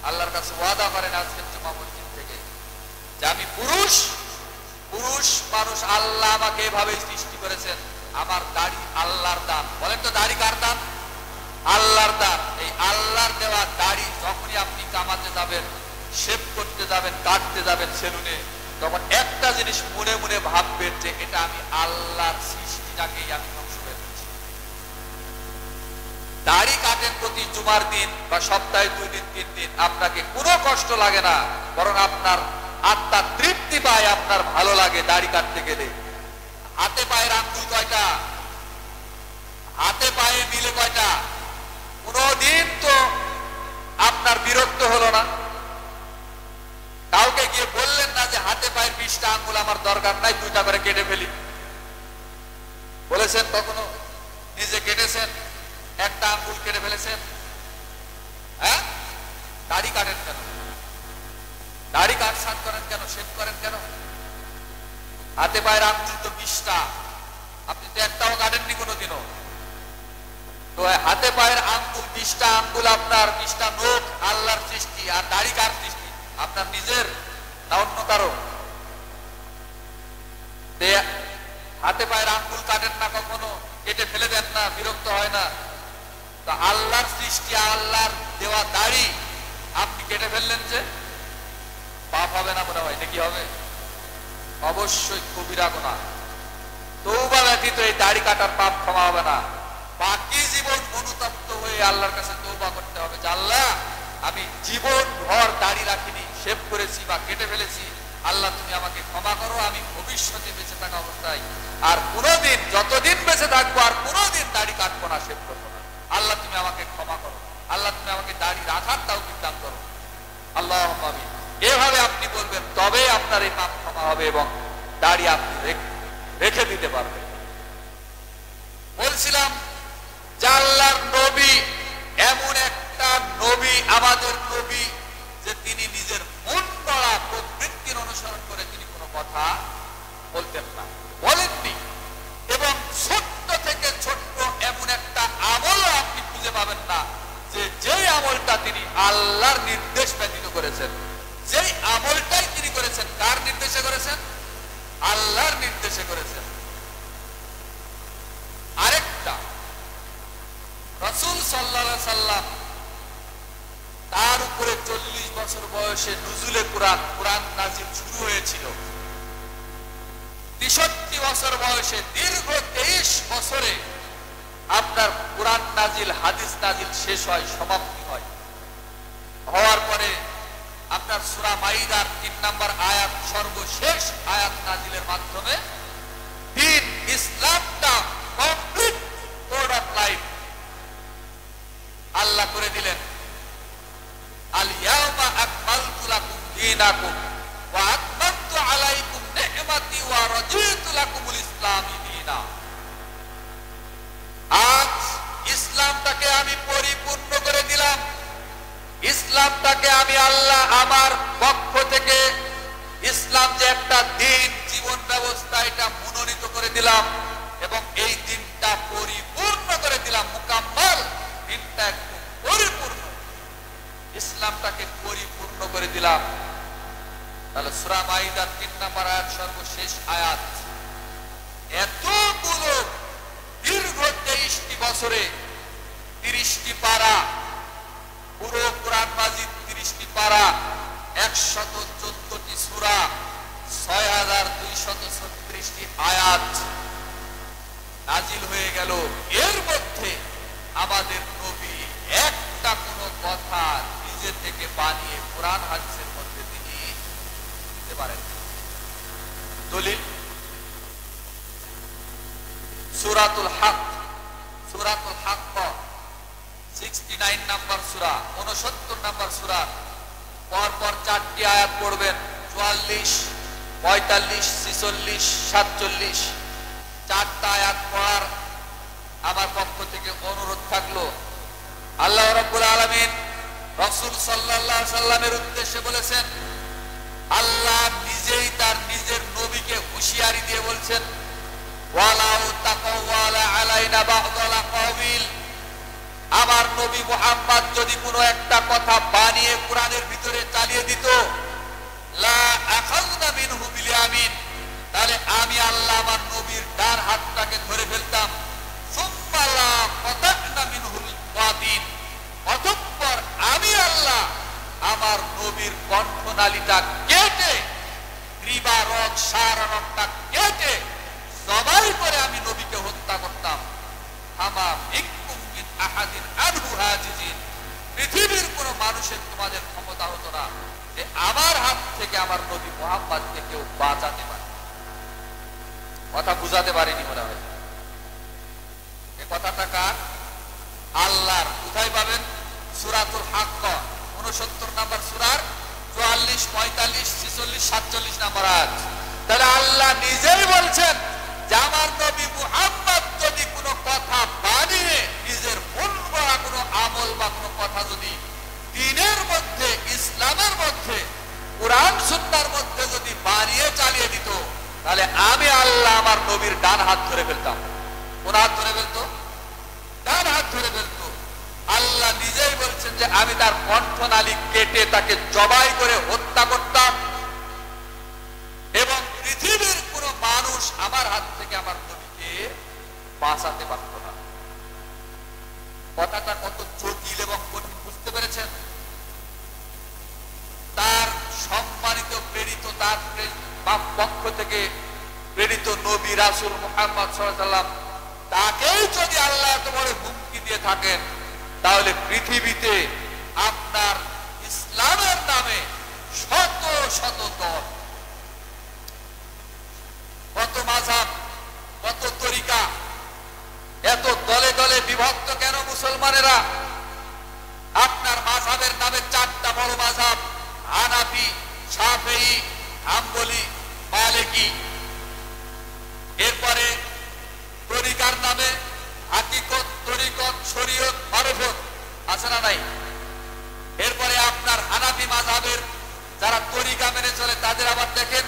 আল্লাহর কাছে ওয়াদা করেন আজকের জুমা মসজিদ থেকে যে আমি পুরুষ মানুষ, আল্লাহ আমাকে এভাবেই সৃষ্টি করেছেন, আমার দাড়ি আল্লাহর দান। বলেন তো দাড়ি কার দান? আল্লাহর দান। এই আল্লাহর দেওয়া দাড়ি যখনই আপনি কামাতে যাবেন, শেভ করতে যাবেন, কাটতে যাবেন সেলুনে, তখন একটা জিনিস মনে মনে ভাববেন যে এটা আমি আল্লাহর সৃষ্টিটাকেই আমি ধ্বংস করে দিচ্ছি। দাড়ি কাটেন প্রতি জুমার দিন বা সপ্তাহে 2 দিন 3 দিন, আপনাকে কোনো কষ্ট লাগে না, বরং আপনার আত্মা তৃপ্তি পায়, আপনার ভালো লাগে দাড়ি কাটতে গেলে। হাতে পায়ের আঙ্গুল কয়টা? হাতে পায়ে মিলে কয়টা? কোনদিন তো আপনার বিরক্ত হলো না? কাউকে গিয়ে বললেন না যে হাতে পায়ের 20টা আঙ্গুল আমার দরকার নাই, 2টা করে কেটে ফেলি? বলেছেন কখনো? নিজে কেটেছেন, একটা আঙ্গুল কেটে ফেলেছেন? হ্যাঁ? দাড়ি কাটেন কেন? দাড়ি কাটছাট করেন কেন? শেভ করেন কেন? হাতে পায়ের আঙ্গুল তো 20টা, আপনি তো একটাও কাটেননি কোনোদিনও। তো হাতে পায়ের আঙ্গুল 20টা আঙ্গুল, আপনার 20টা নখ আল্লাহর সৃষ্টি। আর দাড়ি কার সৃষ্টি? আপনার নিজের না অন্য কারো? হাতে পায়ের আঙ্গুল কাটেন না কখনো, কেটে ফেলে দেন না, বিরক্ত হয় না? তো আল্লাহর সৃষ্টি, আল্লাহর দেওয়া দাড়ি আপনি কেটে ফেললেন যে, পাপ হবে না মনে হয়? নাকি হবে? অবশ্যই কবিরা গুনাহ। তওবা ব্যতীত এই দাড়ি কাটার পাপ ক্ষমা হবে না। বাকি জীবন অনুতপ্ত হয়ে আল্লাহর কাছে তওবা করতে হবে যে আল্লাহ, আমি জীবন ভর দাড়ি রাখিনি, শেভ করেছি বা কেটে ফেলেছি, আল্লাহ তুমি আমাকে ক্ষমা করো। আমি ভবিষ্যতে বেঁচে থাকা অবস্থায় আর কোনোদিন, যতদিন বেঁচে থাকবো, আর কোনোদিন দাড়ি কাটবো না, শেভ করবো না। আল্লাহ তুমি আমাকে ক্ষমা করো। আল্লাহ তুমি আমাকে দাড়ি রাখার তাওফিক দান করো। আল্লাহুম্মা আমিন। এভাবে আপনি বলবেন, তবে আপনার এই পাপ ক্ষমা হবে এবং দাড়ি আপনি রেখে দিতে পারবেন। বলছিলাম যে আল্লাহর নবী এমন একটা নবী, আমাদের নবী, যে তিনি নিজের মন গড়া প্রবৃত্তির অনুসরণ করে তিনি কোনো কথা আল্লাহর নির্দেশ ব্যতীত করেছেন। যেই আমলটাই তিনি করেছেন কার নির্দেশে করেছেন? আল্লাহর নির্দেশে করেছেন। আরেকটা, রাসূল সাল্লাল্লাহু আলাইহি সাল্লাম তার উপরে 40 বছর বয়সে নুজুলে কোরআন নাজিল শুরু হয়েছিল। 63 বছর বয়সে দীর্ঘ 23 বছরে আপনার কোরআন নাজিল, হাদিস নাজিল শেষ হয়, সমাপ্তি হয়। হওয়ার পরে আপনার সূরা মাইদার 3 নম্বর আয়াত সর্বশেষ আয়াত নাজিলের মাধ্যমে দ্বীন ইসলামটা কমপ্লিট কোড অফ লাইফ আল্লাহ করে দিলেন। আল ইয়াউমা আকমালতু লাকুম দীনাকুম ওয়া আতমামতু আলাইকুম নি'মাতি ওয়া রাদিতু লাকুমুল ইসলাম দীনা। আজ ইসলামটাকে আমি পরিপূর্ণ করে দিলাম, ইসলামটাকে আমি আল্লাহ আমার পক্ষ থেকে ইসলাম যে একটা দিন, জীবন ব্যবস্থা, এটা মনোনীত করে দিলাম এবং এই দিনটা পরিপূর্ণ করে দিলাম। মুকাম্মাল, দিনটা একদম পরিপূর্ণ, ইসলামটাকে পরিপূর্ণ করে দিলাম। তাহলে সূরা মাইদার 3 নম্বর আয়াত সর্বশেষ আয়াত। এতগুলো দীর্ঘ 23টি বছরে 30টি পারা, পুরো কোরআন মাজিদ 30টি পারা, 114টি সূরা, 6236টি আয়াত নাজিল হয়ে গেল। এর মধ্যে আমাদের নবী একটা কোনো কথা নিজে থেকে বানিয়ে কোরআন হাদিসের মধ্যে তিনি দিতে পারেন। দলিল সূরাতুল হক, সূরাতুল হক 69 নম্বর সূরা, 69 নম্বর সূরা, পরপর 4টি আয়াত পড়বেন, 44, 45, 46, 47। 4টা আয়াত পড়ার আমার পক্ষ থেকে অনুরোধ থাকলো। আল্লাহ রাব্বুল আলামিন রাসূল সাল্লাল্লাহু আলাইহি সাল্লামের উদ্দেশ্যে বলেছেন, আল্লাহ নিজেই তার নিজের নবীকে হুঁশিয়ারি দিয়ে বলছেন, ওয়ালাউ তাকাওয়ালা আলাইনা বা'দাল আকাবিল, আমার নবী মুহাম্মদ যদি কোনো একটা কথা বানিয়ে কোরআনের ভিতরে চালিয়ে দিত, লা আখাযনা মিনহু বিল ইয়ামিন, তাহলে আমি আল্লাহ আমার নবীর ডান হাতটাকে ধরে ফেলতাম। সুম্মা লা কাতা'না মিনহুল ওয়াতিন, অতঃপর আমি আল্লাহ আমার নবীর কণ্ঠনালীটা কেটে, গ্রীবা রগ, সারারগটা কেটে জবাই করে আমি নবীকে হত্যা করতাম। আমা মিনকুম মিন আহাদিন আনহু হাজিজিন, পৃথিবীর কোন মানুষের তোমাদের ক্ষমতা হতো না যে আমার হাত থেকে আমার নবী মুহাম্মদকে কেউ বাঁচাতে পারে। কথা বুঝাতে পারিনি মনে হয়। এই কথাটা কার? আল্লাহর। কোথায় পাবেন? সূরাতুল হক 69 নম্বর সূরার 44, 45, 46, 47 নম্বর আয়াত। তাহলে আল্লাহ নিজেই বলছেন যে আমার নবী মুহাম্মদ যদি কোনো কথা বানিয়ে নিজের মন গড়া কোনো আমল বা কোনো কথা যদি দ্বীনের মধ্যে, ইসলামের মধ্যে, কোরআন সুন্নাহর মধ্যে যদি বানিয়ে চালিয়ে দিত, তাহলে আমি আল্লাহ আমার নবীর ডান হাত ধরে ফেলতাম। কোন হাত ধরে ফেলতো? ডান হাত ধরে ফেলতো। আল্লাহ নিজেই বলছেন যে আমি তার কণ্ঠনালী কেটে তাকে জবাই করে হত্যা করতাম এবং পৃথিবীর কোন মানুষ আমার হাত থেকে আমার নবীকে বাঁচাতে পারত না। কথাটা কত জটিল এবং কঠিন, বুঝতে পেরেছেন? তার সম্মানিত প্রেরিত, তার পক্ষ থেকে প্রেরিত নবী রাসূল মুহাম্মদ সাল্লাল্লাহু আলাইহি ওয়াসাল্লাম, তাকেই যদি আল্লাহ এত বড় হুমকি দিয়ে থাকেন, তাহলে পৃথিবীতে আপনার ইসলামের নামে শত শত দল, কত মাযহাব, কত তরিকা, এত দলে দলে বিভক্ত কেন মুসলমানেরা? আপনার মাযহাবের নামে 4টা বড় মাযহাব, হানাফি, শাফেঈ, হাম্বলি, মালিকি। এরপরে তরিকার নামে হাকিকত, তরিকত, শরীয়ত, মারফত, আছে না নাই? এরপরে আপনার হানাফি মাযহাবের যারা তরিকা মেনে চলে তাদের আবার দেখেন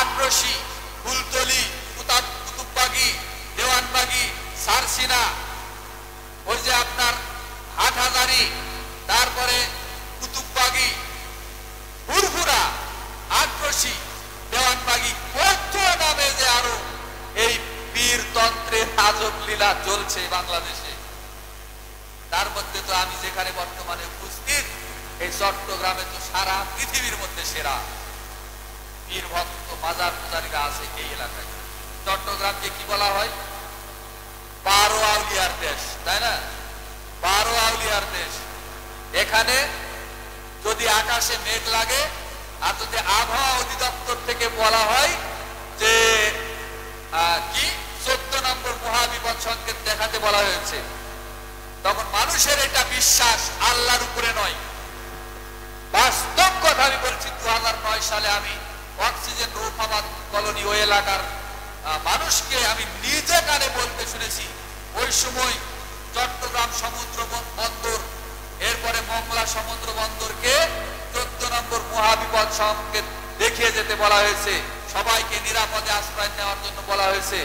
আটরশি, ফুলতলি, কুতুববাগি, দেওয়ানবাগি, সারসিনা, ওই যে আপনার হাটহাজারি, তারপরে চলছে বাংলাদেশে, তার মধ্যে তো আমি যেখানে বর্তমানে উপস্থিত এই চট্টগ্রামে তো সারা পৃথিবীর মধ্যে সেরা পীর ভক্ত মাজার পূজারীরা আছে এই এলাকায়। চট্টগ্রামকে কি বলা হয়? 12 আউলিয়ার দেশ, তাই না? 12 আউলিয়ার দেশ। এখানে যদি আকাশে মেঘ লাগে আর যদি আবহাওয়া অধিদপ্তর থেকে বলা হয় যে কি 14 নম্বর মহাবিপদ সংকেত দেখাতে বলা হয়েছে, তখন মানুষের এটা বিশ্বাস আল্লাহর উপরে নয়। বাস্তব কথা আমি বলছি, 2009 সালে আমি অক্সিজেন রৌফাবাদ কলোনি ওই এলাকার মানুষকে আমি নিজে কানে বলতে শুনেছি। ওই সময় চট্টগ্রাম সমুদ্র বন্দর, এরপরে মংলা সমুদ্র বন্দরকে 14 নম্বর মহাবিপদ সংকেত দেখিয়ে যেতে বলা হয়েছে, সবাইকে নিরাপদে আশ্রয় নেওয়ার জন্য বলা হয়েছে।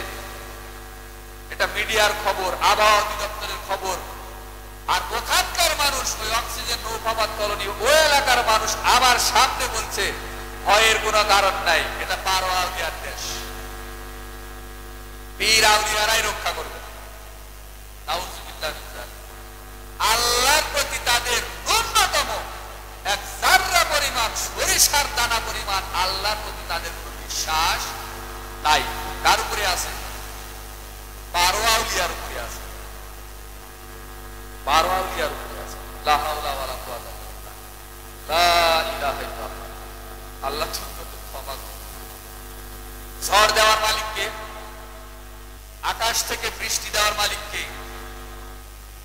এটা মিডিয়ার খবর, আবহাওয়া অধিদপ্তরের খবর। আর ওখানকার মানুষ, ওই অক্সিজেন রৌফাবাদ কলোনি ওই এলাকার মানুষ আবার সামনে বলছে ভয়ের কোনো কারণ নাই, এটা 12 আউলিয়ার দেশ, পীর আউলিয়ারাই রক্ষা করবে। আল্লাহর প্রতি তাদের ন্যূনতম এক জাররা পরিমাণ, সরিষার দানা পরিমাণ আল্লাহর প্রতি তাদের কোনো বিশ্বাস নাই। কার উপরে আছে? 12 আউলিয়ার উপরে আছে, 12 আউলিয়ার উপরে আছে। লা হাওলা ওয়ালা কুওয়াতা লা ইলাহা ইল্লাল্লাহ। আল্লাহ ক্ষমা করুন। ঝড় দেওয়ার মালিককে, আকাশ থেকে বৃষ্টি দেওয়ার মালিককে,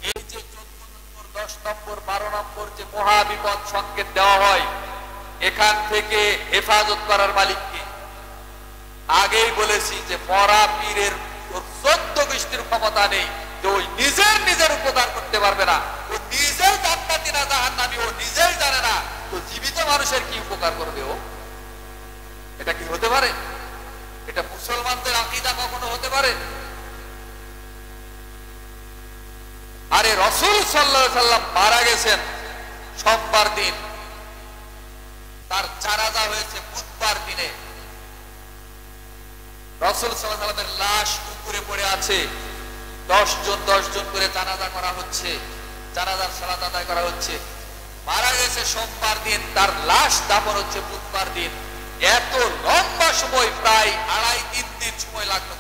এই যে 14 নম্বর 10 নম্বর 12 নম্বর যে মহাবিপদ সংকেত দেওয়া হয়, এখান থেকে হেফাজত করার মালিককে। আগেই বলেছি যে মরা পীরের 14 বৃষ্টির ক্ষমতা নেই, যে ওই নিজের উপকার করতে পারবে না, ও নিজেই জান্নাতি না জাহান্নামী ও নিজেই জানে না, তো জীবিত মানুষের কি উপকার করবে ও? এটা কি হতে পারে? এটা মুসলমানদের আকীদা কখনো হতে পারে? আরে রাসূল সাল্লাল্লাহু আলাইহি সাল্লাম মারা গেছেন সোমবার দিন, তার জানাজা হয়েছে বুধবার দিনে। রাসূল সাল্লাল্লাহু আলাইহি সাল্লামের লাশ উপরে পড়ে আছে, 10 জন করে জানাজা করা হচ্ছে, জানাজার সালাত আদায় করা হচ্ছে। মারা গেছে সোমবার দিন, তার লাশ দাফন হচ্ছে বুধবার দিন। এত লম্বা সময়, প্রায় 2.5-3 দিন সময় লাগলো।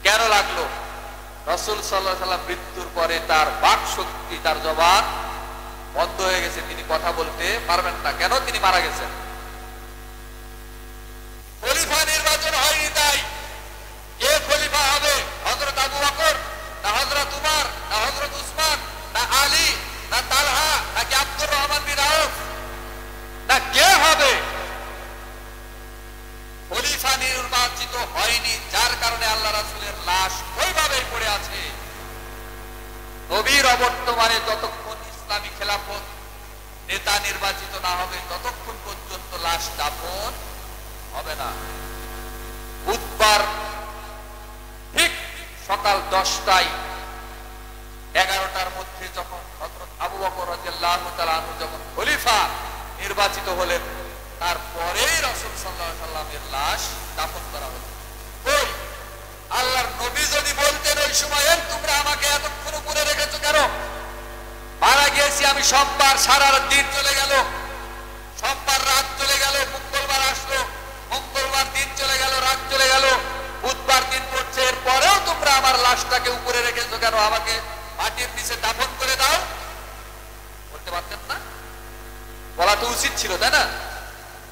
কেন লাগলো? রাসূল সাল্লাল্লাহু আলাইহি সাল্লাম মৃত্যুর পরে তার বাক শক্তি, তার জবান বন্ধ হয়ে গেছে, তিনি কথা বলতে পারবেন না। কেন? তিনি মারা গেছেন। খলিফা নির্বাচন হয়নি, তাই কে খলিফা হবে? হযরত আবু বকর না হযরত উমর না হযরত উসমান না আলী না তালহা নাকি আব্দুর রহমান বিন আউফ না কে হবে? খলিফা নির্বাচিত হয়নি, যার কারণে আল্লাহ রাসূলের লাশ ওইভাবেই পড়ে আছে। নবীর অবর্তমানে যতক্ষণ ইসলামী খেলাফত নেতা নির্বাচিত না হবে, ততক্ষণ পর্যন্ত লাশ দাফন হবে না। বুধবার ঠিক সকাল 10টায় 11টার মধ্যে যখন হযরত আবু বকর রাদিয়াল্লাহু তাআলা আনহু যখন খলিফা নির্বাচিত হলেন, তারপরেই রাসূল সাল্লাল্লাহু আলাইহি সাল্লামের লাশ দাফন করা হলো। ওই আল্লাহর নবী যদি বলতেন ওই সময়, তোমরা আমাকে এতক্ষণ উপরে রেখেছো কেন? মারা গিয়েছি আমি সোমবার, সারা দিন চলে গেল, সোমবার রাত চলে গেল, মঙ্গলবার আসলো, মঙ্গলবার দিন চলে গেল, রাত চলে গেল, বুধবার দিন পড়ছে, এরপরেও তোমরা আমার লাশটাকে উপরে রেখেছো কেন? আমাকে মাটির নিচে দাফন করে দাও। বলতে পারতেন না? বলা তো উচিত ছিল, তাই না?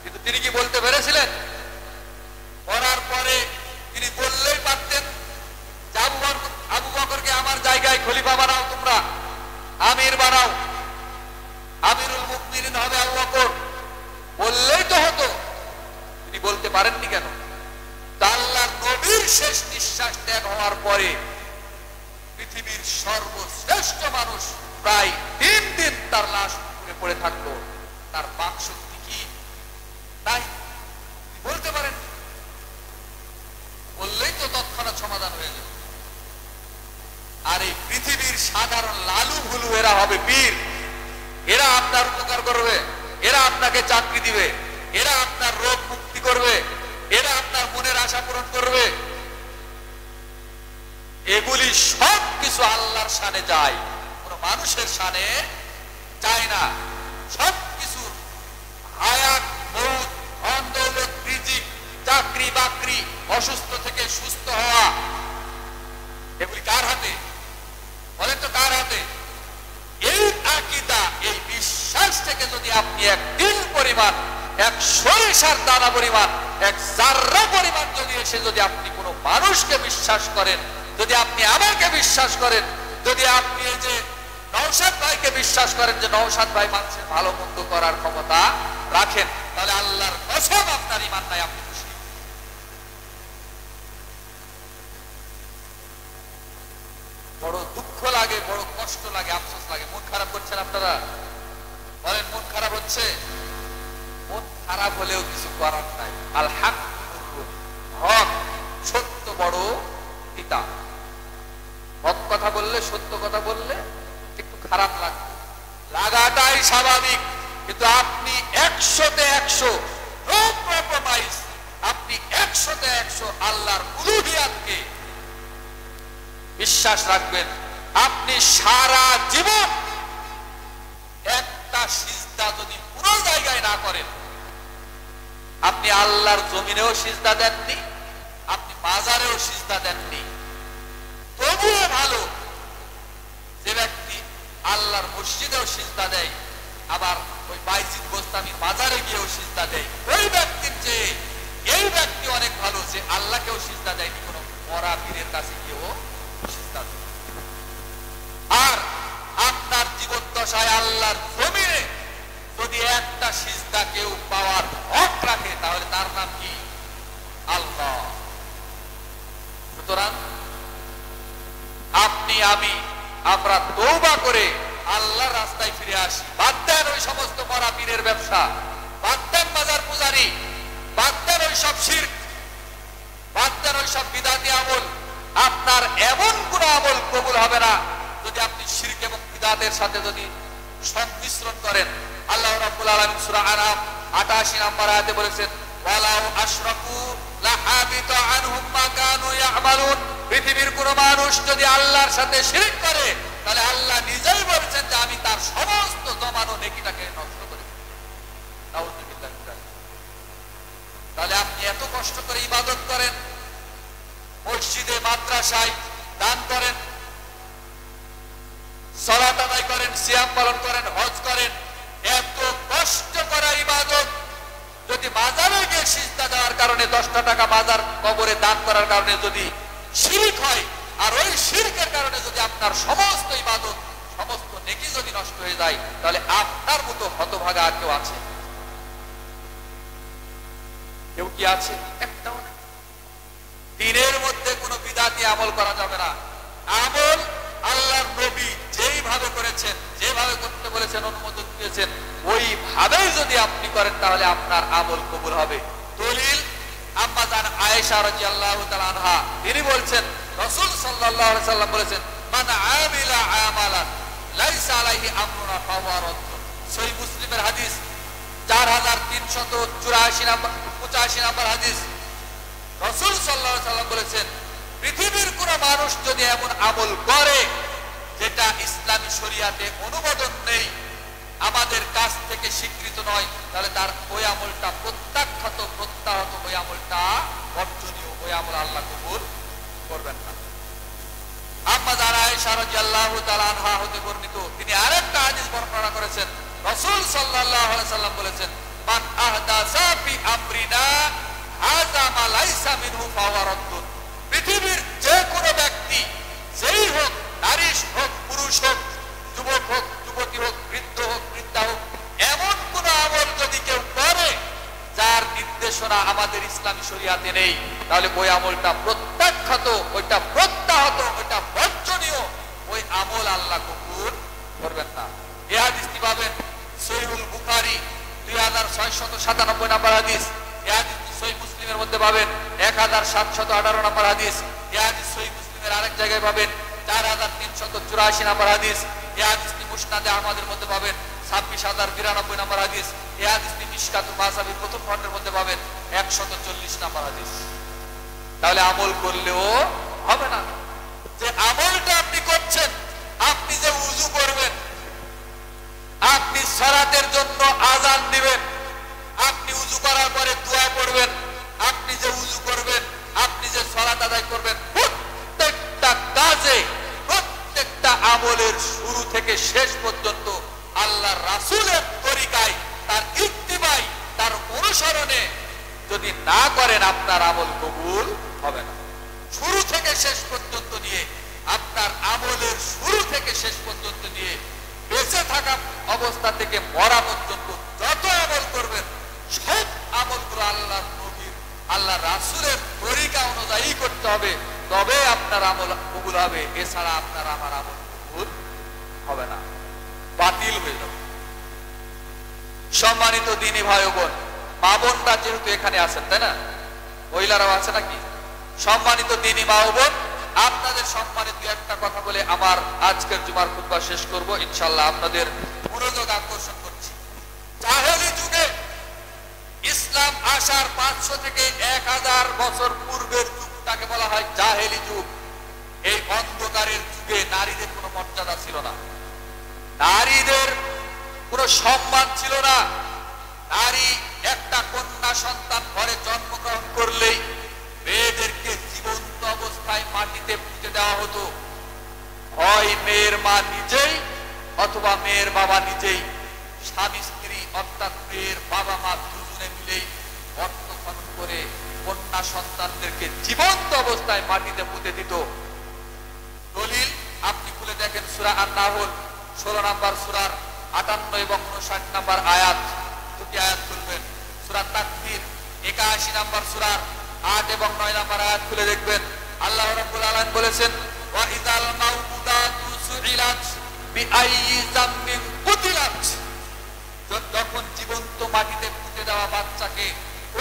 কিন্তু তিনি কি বলতে পেরেছিলেন? করার পরে তিনি বললেই পারতেন যে আবু বকরকে আমার জায়গায় খলিফা বানাও, তোমরা আমির বানাও, আমিরুল মুমিনিন হবে আবু বকর, বললেই তো হতো। তিনি বলতে পারেননি কেন? আল্লাহর নবীর শেষ নিঃশ্বাস ত্যাগ হওয়ার পরে পৃথিবীর সর্বশ্রেষ্ঠ মানুষ প্রায় 3 দিন তার লাশ উপরে পড়ে থাকলো, তার বাক শক্তি কি তাই বলতে পারেন? বললেই তো তৎক্ষণাৎ সমাধান হয়ে যাবে। আর এই পৃথিবীর সাধারণ লালু ভুলু এরা হবে পীর, এরা আপনার উপকার করবে, এরা আপনাকে চাকরি দিবে, এরা আপনার রোগ মুক্তি করবে, এরা আপনার মনের আশা পূরণ করবে। এগুলি সব কিছু আল্লাহর শানে যায়, কোন মানুষের শানে যায় না। সব কিছুর হায়াত, মউত, ধন দৌলত, রিজিক, চাকরি বাকরি, অসুস্থ থেকে সুস্থ হওয়া, এগুলি কার হাতে? বলেন তো কার হাতে? এই আকীদা, এই বিশ্বাস থেকে যদি আপনি এক তিল পরিমাণ, এক সরিষার দানা পরিমাণ, এক জাররা পরিমাণ যদি এসে যদি আপনি কোনো মানুষকে বিশ্বাস করেন, যদি আপনি আমাকে বিশ্বাস করেন, যদি আপনি এই যে নওশাদ ভাইকে বিশ্বাস করেন যে নওশাদ ভাই মানুষের ভালো মন্দ করার ক্ষমতা রাখেন, তাহলে আল্লাহর কসম আপনার ঈমান নাই, আপনি মুশরিক। বড় দুঃখ লাগে, বড় কষ্ট লাগে, আফসোস লাগে। মন খারাপ করছেন আপনারা? বলেন মন খারাপ হচ্ছে? মন খারাপ হলেও কিছু করার নাই। আল হক, হক, সত্য বড় পিতা। হক কথা বললে, সত্য কথা বললে একটু খারাপ লাগবে, লাগাটাই স্বাভাবিক। কিন্তু আপনি 100-তে 100 নো কম্প্রোমাইজ, আপনি 100-তে 100 আল্লাহর উলুহিয়াতকে বিশ্বাস রাখবেন। আপনি সারা জীবন একটা সিজদা যদি পুরো জায়গায় না করেন, আপনি আল্লাহর জমিনেও সিজদা দেননি, আপনি বাজারেও সিজদা দেননি, তবুও ভালো যে ব্যক্তি আল্লাহর মসজিদেও সিজদা দেয়, আবার ওই বাইজিদ গোস্তামির বাজারে গিয়েও সিজদা দেয়, ওই ব্যক্তির চেয়ে এই ব্যক্তি অনেক ভালো যে আল্লাহকেও সিজদা দেয়নি, কোনো মরা পীরের কাছে গিয়েও সিজদা দেয়। আর আপনার জীবদ্দশায় আল্লাহর জমিনে যদি একটা সিজদা কেউ পাওয়ার হক রাখে, তাহলে তার নাম কি? আল্লাহ। সুতরাং আপনি আমি আমরা তওবা করে আল্লাহর রাস্তায় ফিরে আসি। বাদ দেন ওই সমস্ত মরা পীরের ব্যবসা, বাদ দেন বাজার পূজারি, বাদ দেন ওই সব শিরক, বাদ দেন ওই সব বিদআতি আমল। আপনার এমন কোন আমল কবুল হবে না যদি আপনি শিরক এবং বিদআতের সাথে যদি সংমিশ্রণ করেন। আল্লাহ রাব্বুল আলামিন সূরা আরাম 88 নম্বর আয়াতে বলেছেন, ওয়ালাউ আশরাকু লাহাবিতা আনহুম মা কানু ইয়ামালুন। পৃথিবীর কোন মানুষ যদি আল্লাহর সাথে শিরক করে, তাহলে আল্লাহ নিজেই বলেছেন যে আমি তার সমস্ত জমানো নেকিটাকে নষ্ট করে দেব। নাউযুবিল্লাহ। তাহলে আপনি এত কষ্ট করে ইবাদত করেন, মসজিদে মাদ্রাসায় দান করেন, সালাত আদায় করেন, সিয়াম পালন করেন, হজ করেন, এত কষ্ট করা ইবাদত যদি মাজারে গিয়ে সিজদা দেওয়ার কারণে 10টা টাকা মাজার কবরে দান করার কারণে যদি শিরক হয়, আর ওই শিরকের কারণে যদি আপনার সমস্ত ইবাদত, সমস্ত নেকি যদি নষ্ট হয়ে যায়, তাহলে আপনার মতো হতভাগা আর কেউ আছে? কেউ কি আছে? একটাও না। দিনের মধ্যে কোনো বিদআতি আমল করা যাবে না। আমল আল্লাহর নবী যেইভাবে করেছেন, যেভাবে করতে বলেছেন, অনুমোদন দিয়েছেন, ওইভাবেই যদি আপনি করেন, তাহলে আপনার আমল কবুল হবে। দলিল আম্মা জান আয়েশা রাদিয়াল্লাহু তাআলা আনহা, তিনি বলছেন রাসূল সাল্লাল্লাহু আলাইহি সাল্লাম বলেছেন, মান আমিলা আমালান লাইসা আলাইহি আমরুনা ফাহুয়া রাদ্দুন। সহিহ মুসলিমের হাদিস 4384 নম্বর 85 নম্বর হাদিস। রাসূল সাল্লাল্লাহু আলাইহি সাল্লাম বলেছেন, পৃথিবীর কোন মানুষ যদি এমন আমল করে যেটা ইসলামী শরীয়তে অনুমোদন নেই, আমাদের কাছ থেকে স্বীকৃত নয়, তাহলে তার ওই আমলটা প্রত্যাখ্যাত, প্রত্যাহত, ওই আমলটা বর্জনীয়, ওই আমল আল্লাহ কবুল করবেন না। আম্মা জান আয়েশা রাদিয়াল্লাহু তাআলা আনহা হতে বর্ণিত, তিনি আরেকটা হাদিস বর্ণনা করেছেন। রাসূল সাল্লাল্লাহু আলাইহি সাল্লাম বলেছেন, মান আহদাসা ফি আমরিনা হাযা মা লাইসা মিনহু ফাহুয়া রাদ্দুন। পৃথিবীর যে কোনো ব্যক্তি, যেই হোক, নারী হোক, পুরুষ হোক, যুবক হোক, যুবতী হোক, বৃদ্ধ হোক, বৃদ্ধা হোক, এমন কোন আমল যদি কেউ করে যার নির্দেশনা আমাদের ইসলামী শরীয়তে নেই, তাহলে ওই আমলটা প্রত্যাখ্যাত, ওইটা প্রত্যাহত, ওইটা বর্জনীয়, ওই আমল আল্লাহ কবুল করবেন না। এই হাদিসটি পাবেন সহিহুল বুখারী 2697 নম্বর হাদিস। এই হাদিসটি সহিহ মুসলিমের মধ্যে পাবেন 1718 নম্বর হাদিস। এই হাদিস সহিহ মুসলিমের আরেক জায়গায় পাবেন 4384 নম্বর হাদিস। এই হাদিসটি মুসনাদে আহমদের মধ্যে পাবেন 26092 নম্বর হাদিস। এই হাদিসটি মিশকাতুল মাসাবির প্রথম খণ্ডের মধ্যে পাবেন 140 নম্বর হাদিস। তাহলে আমল করলেও হবে না। যে আমলটা আপনি করছেন, আপনি যে উযু করবেন, আপনি সালাতের জন্য আযান দিবেন, আপনি উযু করার পরে দোয়া পড়বেন, আপনি যে উযু করবেন, আপনি যে সালাত আদায় করবেন, প্রত্যেকটা কাজে, প্রত্যেকটা আমলের শুরু থেকে শেষ পর্যন্ত আল্লাহর রাসূলের তরিকায়, তার ইত্তিবাই, তার অনুসরণে যদি না করেন, আপনার আমল কবুল হবে না। শুরু থেকে শেষ পর্যন্ত নিয়ে, আপনার আমলের শুরু থেকে শেষ পর্যন্ত নিয়ে, বেঁচে থাকা অবস্থা থেকে মরা পর্যন্ত যত আমল করবেন, সব আমলগুলো আল্লাহর নবীর, আল্লাহর রাসূলের তরিকা অনুযায়ী করতে হবে, তবে আপনার আমল কবুল হবে। এছাড়া আপনার আমার আমল কবুল হবে না, বাতিল হয়ে যাবে। সম্মানিত দিনী ভাই ও বোন, মা বোনরা যেহেতু এখানে আছেন, তাই না, মহিলারাও আছে নাকি? সম্মানিত দিনী মা ও বোন, আপনাদের সম্মানে দুই একটা কথা বলে আমার আজকের জুমার খুতবা শেষ করব ইনশাআল্লাহ। আপনাদের মনোযোগ আকর্ষণ করছি। জাহেলি যুগে, ইসলাম আসার 500 থেকে 1000 বছর পূর্বের যুগটাকে বলা হয় জাহেলি যুগ। এই অন্ধকারের যুগে নারীদের কোনো মর্যাদা ছিল না, নারীদের কোনো সম্মান ছিল না। নারী একটা কন্যা সন্তান ঘরে জন্মগ্রহণ করলেই মেয়েদেরকে জীবন্ত অবস্থায় মাটিতে পুঁতে দেওয়া হতো। হয় মেয়ের মা নিজেই অথবা মেয়ের বাবা নিজেই, স্বামী স্ত্রী অর্থাৎ মেয়ের বাবা মা দুজনে মিলেই গর্ত খনন করে কন্যা সন্তানদেরকে জীবন্ত অবস্থায় মাটিতে পুঁতে দিত। দলিল আপনি খুলে দেখেন সূরা আন-নাহল 16 নম্বর সূরার 58 এবং 59 নম্বর আয়াত, দুটি আয়াত খুলবেন। সূরা তাকবীর 81 নম্বর সূরার 8 এবং 9 নম্বর আয়াত খুলে দেখবেন। আল্লাহ রাব্বুল আলামিন বলেছেন, ওয়া ইযাল মাউউদাতু সুইলাত বিআইয়ি যামবিন কুতিলাত। যখন জীবন্ত মাটিতে পুঁতে দেওয়া বাচ্চাকে,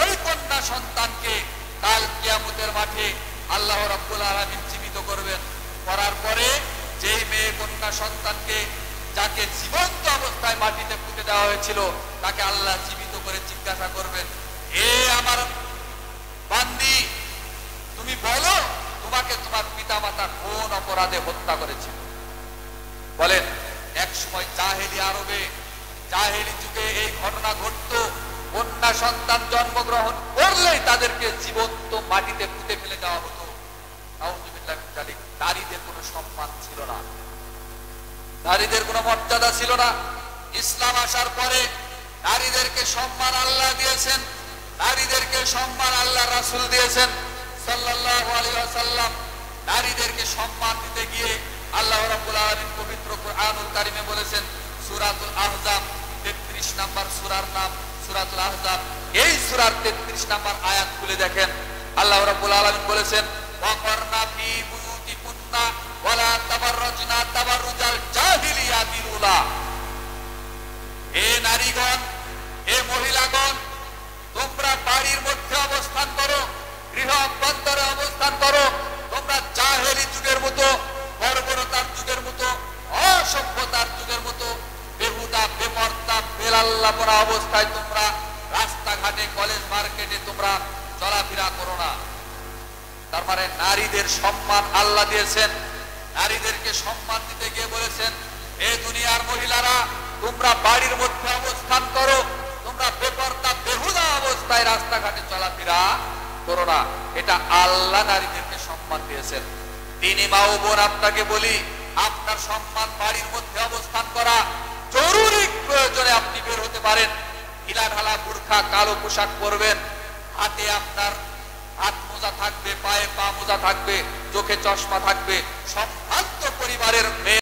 ওই কন্যা সন্তানকে কাল কিয়ামতের মাঠে আল্লাহ রাব্বুল আলামিন জীবিত করবেন। করার পরে যেই মেয়ে কন্যা সন্তানকে, যাকে জীবন্ত অবস্থায় মাটিতে পুঁতে দেওয়া হয়েছিল, তাকে আল্লাহ জীবিত করে জিজ্ঞাসা করবেন, এ আমার বান্দি, তুমি বলো তোমাকে তোমার পিতামাতা কোন অপরাধে হত্যা করেছিল? বলেন, এক সময় জাহেলি আরবে, জাহেলি যুগে এই ঘটনা ঘটতো। কন্যা সন্তান জন্মগ্রহণ করলেই তাদেরকে জীবন্ত মাটিতে পুঁতে ফেলে দেওয়া হতো। নাউযুবিল্লাহ মিন যালিক। নারীদের কোনো সম্মান ছিল না, নারীদের কোনো মর্যাদা ছিল না। ইসলাম আসার পরে নারীদেরকে সম্মান আল্লাহ দিয়েছেন, নারীদেরকে সম্মান আল্লাহ রাসূল দিয়েছেন সাল্লাল্লাহু আলাইহি ওয়াসাল্লাম। নারীদেরকে সম্মান দিতে গিয়ে আল্লাহ রাব্বুল আলামিন পবিত্র কোরআনুল কারীমে বলেছেন, সূরাতুল আহজাব 33 নম্বর সূরার নাম সূরাতুল আহজাব। এই সূরার 33 নম্বর আয়াত খুলে দেখেন। আল্লাহ রাব্বুল আলামিন বলেছেন, ওয়াকরনা ফি বুয়ুতিকুন্না ওয়ালা তাবাররাজনা তাবাররুজাল জাহিলিয়াতিল উলা। হে নারীগণ, হে মহিলাগণ, তোমরা বাড়ির মধ্যে অবস্থান করো, গৃহ অভ্যন্তরে অবস্থান করো। তোমরা জাহেলি যুগের মতো, বর্বরতার যুগের মতো, অসভ্যতার যুগের মতো বেহুদা বেপরদা বেলাল্লাপনা অবস্থায় তোমরা রাস্তাঘাটে, কলেজ মার্কেটে তোমরা চলাফেরা করো না। তার মানে নারীদের সম্মান আল্লাহ দিয়েছেন। নারীদেরকে সম্মান দিতে গিয়ে বলেছেন, এ দুনিয়ার মহিলারা, তোমরা বাড়ির মধ্যে অবস্থান করো, তোমরা বেপরদা বেহুদা অবস্থায় রাস্তাঘাটে চলাফেরা করো না। এটা আল্লাহ নারীদেরকে সম্মান দিয়েছেন। দিনী মা ও বোন, আপনাকে বলি, আপনার সম্মান বাড়ির মধ্যে অবস্থান করা। জরুরি প্রয়োজনে আপনি বের হতে পারেন, ঢিলা ঢালা বুরখা কালো পোশাক পরবেন, হাতে আপনার হাত মোজা থাকবে, পায়ে পা মোজা থাকবে, চোখে চশমা থাকবে। সম্ভ্রান্ত পরিবারের মেয়ে